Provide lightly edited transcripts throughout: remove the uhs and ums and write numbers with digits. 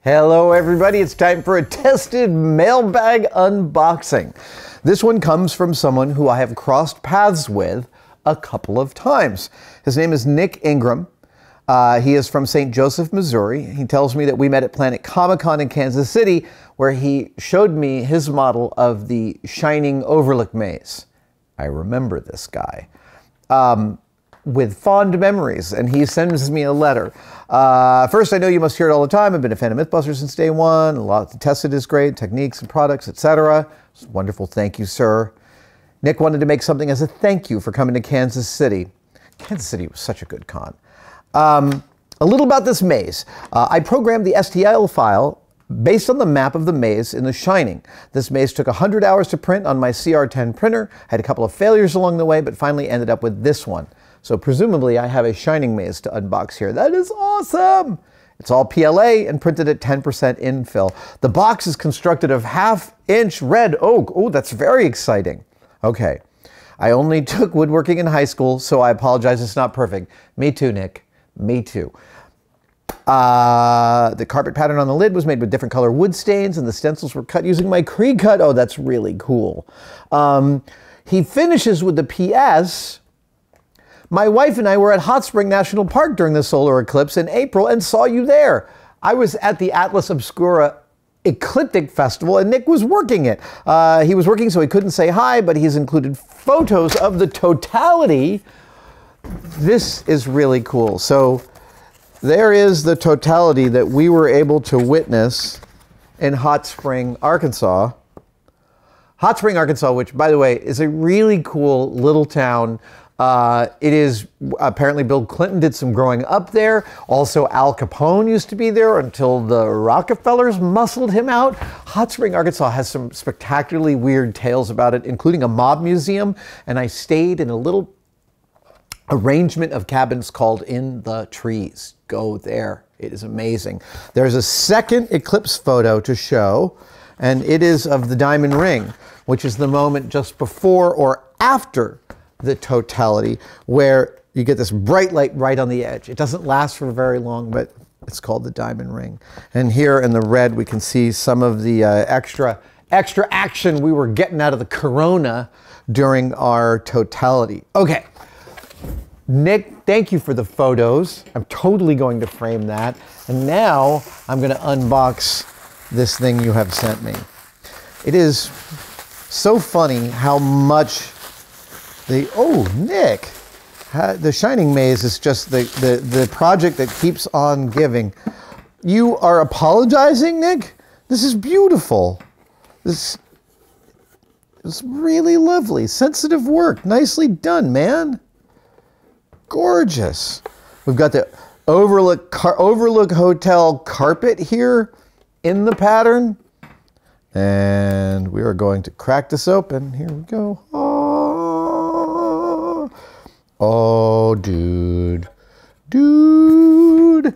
Hello everybody, it's time for a tested mailbag unboxing. This one comes from someone who I have crossed paths with a couple of times. His name is Nick Ingram. He is from St. Joseph, Missouri. He tells me that we met at Planet Comicon in Kansas City, where he showed me his model of the shining Overlook maze. I remember this guy. With fond memories, and he sends me a letter. First, I know you must hear it all the time. I've been a fan of Mythbusters since day one. A lot tested is great, techniques and products, etc. It's wonderful. Thank you, sir. Nick wanted to make something as a thank you for coming to Kansas City. Kansas City was such a good con. A little about this maze. I programmed the STL file based on the map of the maze in The Shining. This maze took 100 hours to print on my CR10 printer. Had a couple of failures along the way, but finally ended up with this one. So presumably I have a Shining maze to unbox here. That is awesome! It's all PLA and printed at 10% infill. The box is constructed of 1/2-inch red oak. Oh, that's very exciting. Okay, I only took woodworking in high school, so I apologize it's not perfect. Me too, Nick. Me too. The carpet pattern on the lid was made with different color wood stains, and the stencils were cut using my Cricut. Oh, that's really cool. He finishes with the PS. My wife and I were at Hot Spring National Park during the solar eclipse in April and saw you there. I was at the Atlas Obscura Ecliptic Festival and Nick was working it. He was working so he couldn't say hi, but he's included photos of the totality. This is really cool. So there is the totality that we were able to witness in Hot Spring, Arkansas. Hot Spring, Arkansas, which by the way is a really cool little town. It is apparently Bill Clinton did some growing up there. Also, Al Capone used to be there until the Rockefellers muscled him out. Hot Spring, Arkansas has some spectacularly weird tales about it, including a mob museum. And I stayed in a little arrangement of cabins called In the Trees. Go there. It is amazing. There's a second eclipse photo to show, and it is of the diamond ring, which is the moment just before or after the totality, where you get this bright light right on the edge. It doesn't last for very long, but it's called the diamond ring. And here in the red, we can see some of the extra action we were getting out of the corona during our totality. Okay, Nick, thank you for the photos. I'm totally going to frame that. And now I'm gonna unbox this thing you have sent me. It is so funny how much oh, Nick, the Shining Maze is just the project that keeps on giving. You are apologizing, Nick? This is beautiful. This is really lovely. Sensitive work. Nicely done, man. Gorgeous. We've got the Overlook Hotel carpet here in the pattern. And we are going to crack this open. Here we go. Oh, dude. Dude.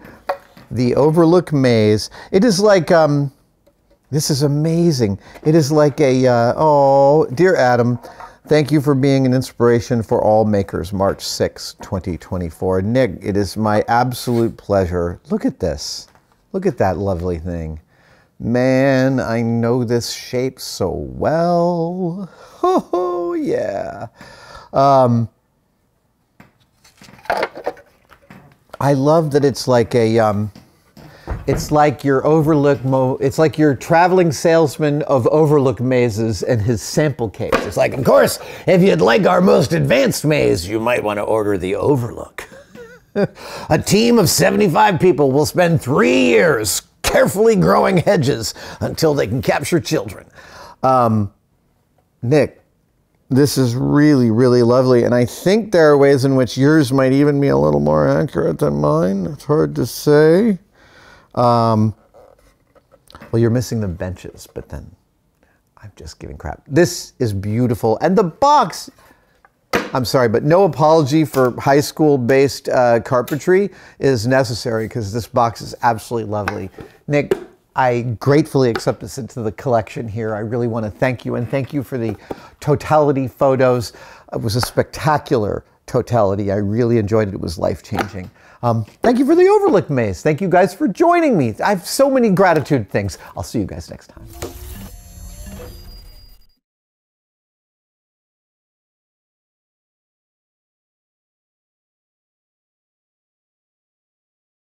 The Overlook maze. It is like, this is amazing. It is like a, oh, dear Adam, thank you for being an inspiration for all makers, March 6, 2024. Nick, it is my absolute pleasure. Look at this. Look at that lovely thing. Man, I know this shape so well. Oh, yeah. I love that it's like a, it's like your it's like your traveling salesman of Overlook mazes and his sample case. It's like, of course, if you'd like our most advanced maze, you might want to order the Overlook. A team of 75 people will spend 3 years carefully growing hedges until they can capture children. Nick, this is really, really lovely, and I think there are ways in which yours might even be a little more accurate than mine. It's hard to say. Well, you're missing the benches, but then I'm just giving crap. This is beautiful, and the box, I'm sorry, but no apology for high school-based carpentry is necessary, because this box is absolutely lovely. Nick, I gratefully accept this into the collection here. I really want to thank you, and thank you for the totality photos. It was a spectacular totality. I really enjoyed it. It was life-changing. Thank you for the Overlook maze. Thank you guys for joining me. I have so many gratitude things. I'll see you guys next time.